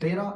13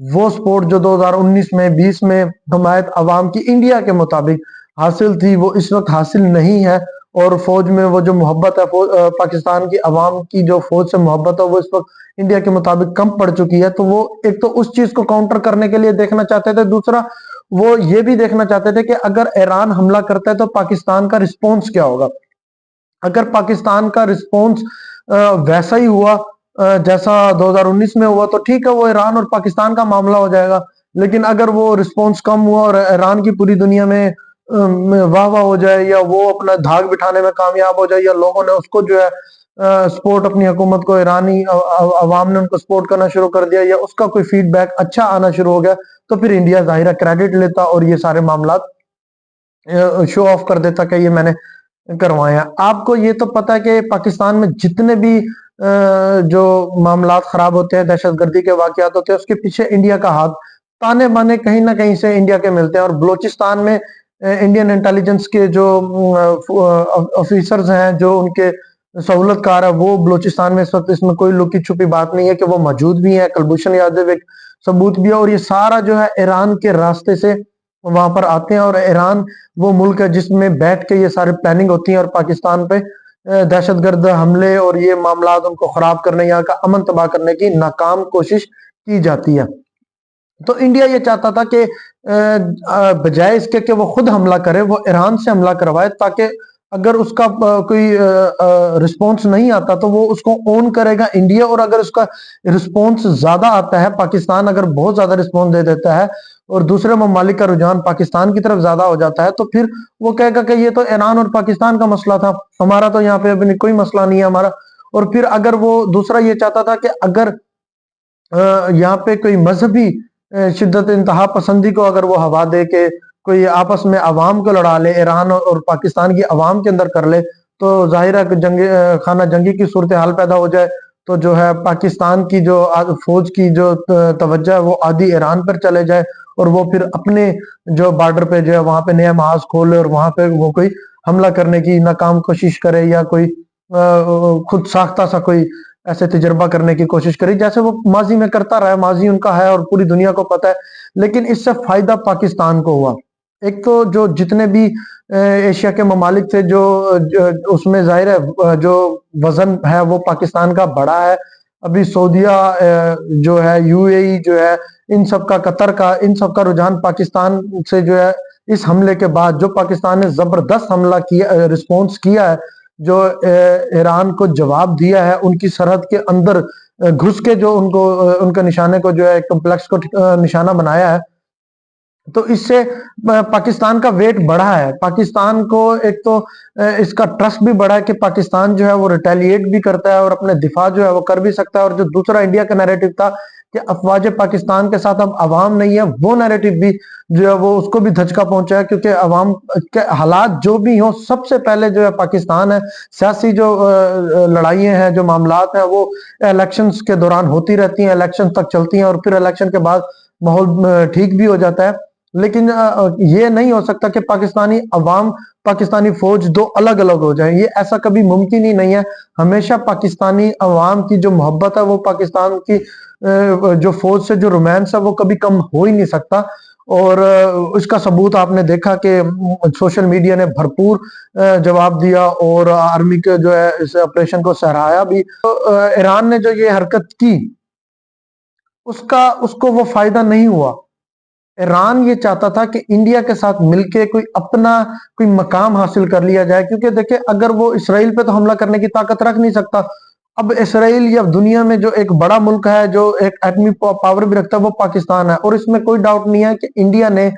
وہ سپورٹ جو 2019 میں 20 میں حمایت عوام کی انڈیا کے مطابق حاصل تھی وہ اس وقت حاصل نہیں ہے، اور فوج میں وہ جو محبت ہے پاکستان کی عوام کی جو فوج سے محبت ہے وہ اس وقت انڈیا کے مطابق کم پڑ چکی ہے۔ تو وہ ایک تو اس چیز کو کاؤنٹر کرنے کے لیے دیکھنا چاہتے تھے، دوسرا وہ یہ بھی دیکھنا چاہتے تھے کہ اگر ایران حملہ کرتا ہے تو پاکستان کا رسپونس کیا ہوگا۔ اگر پاکستان کا رسپونس ویسا ہی ہوا جیسا 2019 میں ہوا تو ٹھیک ہے، وہ ایران اور پاکستان کا معاملہ ہو جائے گا، لیکن اگر وہ رسپونس کم ہوا اور ایران کی پوری دنیا میں واہ واہ ہو جائے، یا وہ اپنا دھاگ بٹھانے میں کامیاب ہو جائے، یا لوگوں نے اس کو جو ہے سپورٹ اپنی حکومت کو، ایرانی عوام نے ان کو سپورٹ کرنا شروع کر دیا، یا اس کا کوئی فیڈ بیک اچھا آنا شروع ہو گیا، تو پھر انڈیا ظاہرہ کریڈٹ لیتا اور یہ سارے معاملات شو آف کر دیتا کہ یہ میں نے کروائے ہیں۔ آپ کو یہ تو پتا ہے کہ پاکستان میں جتنے بھی جو معاملات خراب ہوتے ہیں، دہشت گردی کے واقعات ہوتے ہیں، اس کے پیچھے انڈیا کا ہاتھ تانے بانے کہیں نہ کہیں سے انڈیا کے ملتے ہیں۔ اور بلوچستان میں انڈین انٹیلیجنس کے جو آفیسرز ہیں، جو ان کے سہولت کار ہے، وہ بلوچستان میں اس وقت، اس میں کوئی لکی چھپی بات نہیں ہے کہ وہ موجود بھی ہیں۔ کلبھوشن یادو ایک ثبوت بھی ہے، اور یہ سارا جو ہے ایران کے راستے سے وہاں پر آتے ہیں، اور ایران وہ ملک ہے جس میں بیٹھ کے یہ سارے پلاننگ ہوتی ہیں، اور پاکستان پہ دہشت گرد حملے اور یہ معاملات ان کو خراب کرنے، یہاں کا امن تباہ کرنے کی ناکام کوشش کی جاتی ہے۔ تو انڈیا یہ چاہتا تھا کہ بجائے اس کے کہ وہ خود حملہ کرے، وہ ایران سے حملہ کروائے، تاکہ اگر اس کا کوئی رسپونس نہیں آتا تو وہ اس کو اون کرے گا انڈیا، اور اگر اس کا رسپونس زیادہ آتا ہے، پاکستان اگر بہت زیادہ رسپونس دے دیتا ہے اور دوسرے ممالک کا رجحان پاکستان کی طرف زیادہ ہو جاتا ہے، تو پھر وہ کہے گا کہ یہ تو ایران اور پاکستان کا مسئلہ تھا، ہمارا تو یہاں پہ ابھی کوئی مسئلہ نہیں ہے ہمارا۔ اور پھر اگر وہ دوسرا یہ چاہتا تھا کہ اگر یہاں پہ کوئی مذہبی شدت انتہا پسندی کو اگر وہ ہوا دے کہ کوئی آپس میں عوام کو لڑا لے، ایران اور پاکستان کی عوام کے اندر کر لے، تو ظاہر ہے کہ جنگ خانہ جنگی کی صورتحال پیدا ہو جائے، تو جو ہے پاکستان کی جو فوج کی جو توجہ ہے وہ آدھی ایران پر چلے جائے، اور وہ پھر اپنے جو بارڈر پہ جو ہے وہاں پہ نیا محاذ کھولے، اور وہاں پہ وہ کوئی حملہ کرنے کی ناکام کوشش کرے، یا کوئی خود ساختہ سا کوئی ایسے تجربہ کرنے کی کوشش کری جیسے وہ ماضی میں کرتا رہا ہے، ماضی ان کا ہے اور پوری دنیا کو پتہ ہے۔ لیکن اس سے فائدہ پاکستان کو ہوا۔ ایک تو جو جتنے بھی ایشیا کے ممالک تھے، جو اس میں ظاہر ہے جو وزن ہے وہ پاکستان کا بڑا ہے۔ ابھی سعودیہ جو ہے، یو اے ای جو ہے، ان سب کا، قطر کا، ان سب کا رجحان پاکستان سے جو ہے اس حملے کے بعد، جو پاکستان نے زبردست حملہ کیا، رسپونس کیا ہے، جو ایران کو جواب دیا ہے، ان کی سرحد کے اندر گھس کے جو ان کے نشانے کو جو ہے کمپلیکس کو نشانہ بنایا ہے، تو اس سے پاکستان کا ویٹ بڑھا ہے۔ پاکستان کو ایک تو اس کا ٹرسٹ بھی بڑھا ہے کہ پاکستان جو ہے وہ ریٹیلیٹ بھی کرتا ہے اور اپنے دفاع جو ہے وہ کر بھی سکتا ہے۔ اور جو دوسرا انڈیا کا نیریٹو تھا کہ افواج پاکستان کے ساتھ اب عوام نہیں ہے، وہ نیریٹو بھی جو ہے وہ اس کو بھی دھچکا پہنچا ہے، کیونکہ عوام کے حالات جو بھی ہوں، سب سے پہلے جو ہے پاکستان ہے۔ سیاسی جو لڑائیاں ہیں، جو معاملات ہیں، وہ الیکشنز کے دوران ہوتی رہتی ہیں، الیکشن تک چلتی ہیں، اور پھر الیکشن کے بعد ماحول ٹھیک بھی ہو جاتا ہے۔ لیکن یہ نہیں ہو سکتا کہ پاکستانی عوام، پاکستانی فوج دو الگ الگ ہو جائیں، یہ ایسا کبھی ممکن ہی نہیں ہے۔ ہمیشہ پاکستانی عوام کی جو محبت ہے وہ پاکستان کی جو فوج سے جو رومانس ہے وہ کبھی کم ہو ہی نہیں سکتا۔ اور اس کا ثبوت آپ نے دیکھا کہ سوشل میڈیا نے بھرپور جواب دیا، اور آرمی کے جو ہے اس آپریشن کو سراہا بھی۔ ایران نے جو یہ حرکت کی، اس کو وہ فائدہ نہیں ہوا۔ ایران یہ چاہتا تھا کہ انڈیا کے ساتھ مل کے کوئی اپنا کوئی مقام حاصل کر لیا جائے، کیونکہ دیکھیں اگر وہ اسرائیل پہ تو حملہ کرنے کی طاقت رکھ نہیں سکتا۔ اب اسرائیل یا دنیا میں جو ایک بڑا ملک ہے، جو ایک ایٹمی پاور بھی رکھتا ہے، وہ پاکستان ہے۔ اور اس میں کوئی ڈاؤٹ نہیں ہے کہ انڈیا نے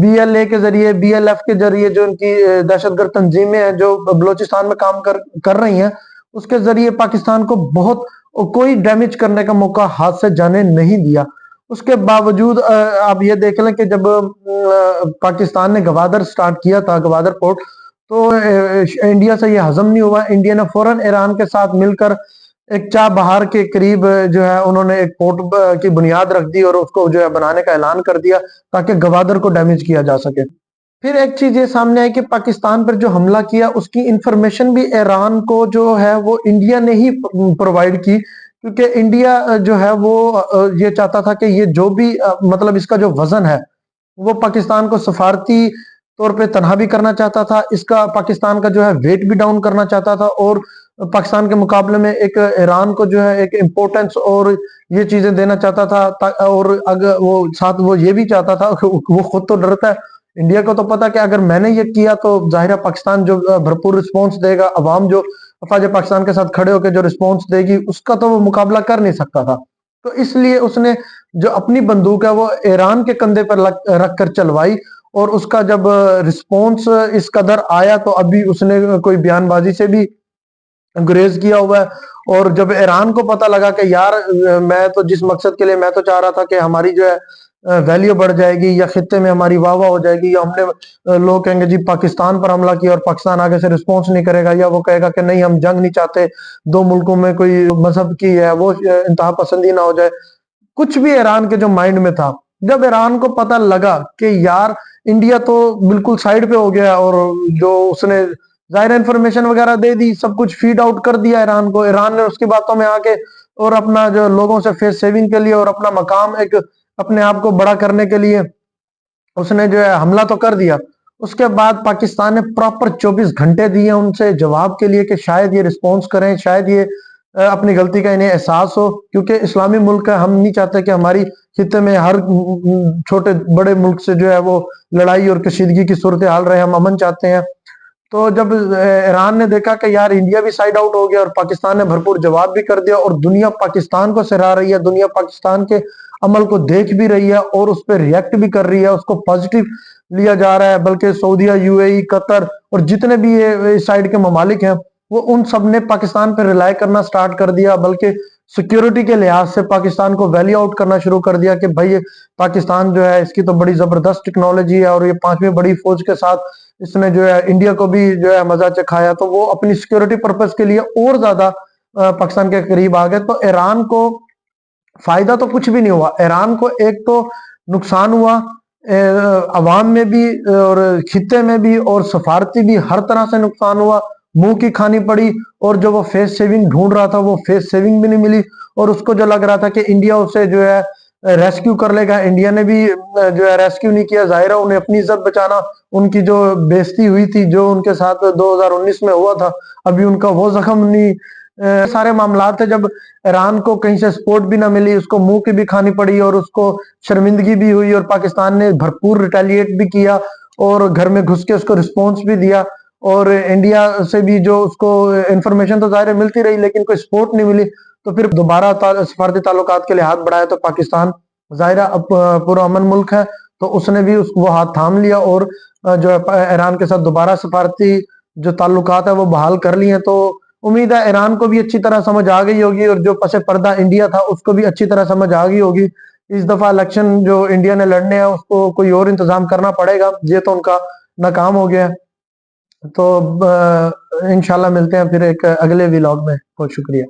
بی ایل اے کے ذریعے، بی ایل ایف کے ذریعے، جو ان کی دہشت گرد تنظیمیں ہیں جو بلوچستان میں کام کر رہی ہیں، اس کے ذریعے پاکستان کو بہت کوئی ڈیمیج کرنے کا موقع ہاتھ سے جانے نہیں دیا۔ اس کے باوجود آپ یہ دیکھ لیں کہ جب پاکستان نے گوادر سٹارٹ کیا تھا، گوادر پورٹ، تو انڈیا سے یہ ہضم نہیں ہوا۔ انڈیا نے فوراً ایران کے ساتھ مل کر ایک چاہ بہار کے قریب جو ہے انہوں نے ایک پورٹ کی بنیاد رکھ دی، اور اس کو جو ہے بنانے کا اعلان کر دیا تاکہ گوادر کو ڈیمیج کیا جا سکے۔ پھر ایک چیز یہ سامنے آئی کہ پاکستان پر جو حملہ کیا، اس کی انفارمیشن بھی ایران کو جو ہے وہ انڈیا نے ہی پرووائڈ کی، کیونکہ انڈیا جو ہے وہ یہ چاہتا تھا کہ یہ جو بھی مطلب اس کا جو وزن ہے وہ پاکستان کو سفارتی طور پہ تنہا بھی کرنا چاہتا تھا، اس کا پاکستان کا جو ہے ویٹ بھی ڈاؤن کرنا چاہتا تھا، اور پاکستان کے مقابلے میں ایک ایران کو جو ہے ایک امپورٹنس اور یہ چیزیں دینا چاہتا تھا، اور اگر وہ ساتھ وہ یہ بھی چاہتا تھا کہ وہ خود تو ڈرتا ہے، انڈیا کو تو پتا کہ اگر میں نے یہ کیا تو ظاہرہ پاکستان جو بھرپور رسپانس دے گا، عوام جو افواج پاکستان کے ساتھ کھڑے ہو کے جو رسپانس دے گی اس کا تو وہ مقابلہ کر نہیں سکتا تھا، تو اس لیے اس نے جو اپنی بندوق ہے وہ ایران کے کندھے پر رکھ کر چلوائی، اور اس کا جب رسپانس اس قدر آیا تو ابھی اس نے کوئی بیان بازی سے بھی گریز کیا ہوا ہے، اور جب ایران کو پتہ لگا کہ یار میں تو جس مقصد کے لیے میں تو چاہ رہا تھا کہ ہماری جو ہے ویلیو بڑھ جائے گی یا خطے میں ہماری واہ واہ ہو جائے گی، یا ہم نے لوگ کہیں گے جی پاکستان پر حملہ کیا اور پاکستان آگے سے رسپانس نہیں کرے گا، یا وہ کہے گا کہ نہیں ہم جنگ نہیں چاہتے، دو ملکوں میں کوئی مذہب کی ہے وہ انتہا پسندی نہ ہو جائے، کچھ بھی ایران کے جو مائنڈ میں تھا، جب ایران کو پتہ لگا کہ یار انڈیا تو بالکل سائیڈ پہ ہو گیا، اور جو اس نے ظاہر انفارمیشن وغیرہ دے دی، سب کچھ فیڈ آؤٹ کر دیا ایران کو، ایران نے اس کی باتوں میں آ کے اور اپنا جو لوگوں سے فیس سیونگ کے لیے اور اپنا مقام ایک اپنے آپ کو بڑا کرنے کے لیے اس نے جو ہے حملہ تو کر دیا، اس کے بعد پاکستان نے پراپر 24 گھنٹے دیے ان سے جواب کے لیے کہ شاید یہ رسپانس کریں، شاید یہ اپنی غلطی کا انہیں احساس ہو، کیونکہ اسلامی ملک ہے، ہم نہیں چاہتے کہ ہماری خطے میں ہر چھوٹے بڑے ملک سے جو ہے وہ لڑائی اور کشیدگی کی صورتحال رہے، ہم امن چاہتے ہیں۔ تو جب ایران نے دیکھا کہ یار انڈیا بھی سائیڈ آؤٹ ہو گیا اور پاکستان نے بھرپور جواب بھی کر دیا، اور دنیا پاکستان کو سراہ رہی ہے، دنیا پاکستان کے عمل کو دیکھ بھی رہی ہے اور اس پہ ریئیکٹ بھی کر رہی ہے، اس کو پازیٹیو لیا جا رہا ہے، بلکہ سعودیہ، یو اے ای، قطر اور جتنے بھی یہ اس سائیڈ کے ممالک ہیں وہ ان سب نے پاکستان پہ ریلائی کرنا سٹارٹ کر دیا، بلکہ سیکیورٹی کے لحاظ سے پاکستان کو ویلی آؤٹ کرنا شروع کر دیا کہ بھائی پاکستان جو ہے اس کی تو بڑی زبردست ٹیکنالوجی ہے، اور یہ 5ویں بڑی فوج کے ساتھ اس نے جو ہے انڈیا کو بھی جو ہے مزہ چکھایا، تو وہ اپنی سیکیورٹی پرپس کے لیے اور زیادہ پاکستان کے قریب آ گئے۔ تو ایران کو فائدہ تو کچھ بھی نہیں ہوا، ایران کو ایک تو نقصان ہوا عوام میں بھی اور خطے میں بھی اور سفارتی بھی، ہر طرح سے نقصان ہوا، منہ کی کھانی پڑی، اور جو وہ فیس سیونگ ڈھونڈ رہا تھا وہ فیس سیونگ بھی نہیں ملی، اور اس کو جو لگ رہا تھا کہ انڈیا اسے جو ہے ریسکیو کر لے گا، انڈیا نے بھی جو ہے ریسکیو نہیں کیا، ظاہرہ انہیں اپنی عزت بچانا، ان کی جو بےزتی ہوئی تھی جو ان کے ساتھ 2019 میں ہوا تھا، ابھی ان کا وہ زخم نہیں، سارے معاملات تھے۔ جب ایران کو کہیں سے سپورٹ بھی نہ ملی، اس کو منہ کی بھی کھانی پڑی اور اس کو شرمندگی بھی ہوئی، اور پاکستان نے بھرپور ریٹیلیٹ بھی کیا اور گھر میں گھس کے اس کو رسپونس بھی دیا، اور انڈیا سے بھی جو اس کو انفارمیشن تو ظاہر ملتی رہی لیکن کوئی سپورٹ نہیں ملی، تو پھر دوبارہ سفارتی تعلقات کے لیے ہاتھ بڑھایا، تو پاکستان ظاہرہ پرامن ملک ہے تو اس نے بھی وہ ہاتھ تھام لیا، اور جو ہے ایران کے ساتھ دوبارہ سفارتی جو تعلقات ہے وہ بحال کر لیے۔ تو امید ہے ایران کو بھی اچھی طرح سمجھ آ گئی ہوگی، اور جو پس پردہ انڈیا تھا اس کو بھی اچھی طرح سمجھ آ گئی ہوگی، اس دفعہ الیکشن جو انڈیا نے لڑنے ہیں اس کو کوئی اور انتظام کرنا پڑے گا، یہ تو ان کا ناکام ہو گیا ہے۔ تو انشاءاللہ ملتے ہیں پھر ایک اگلے ویلاگ میں، بہت شکریہ۔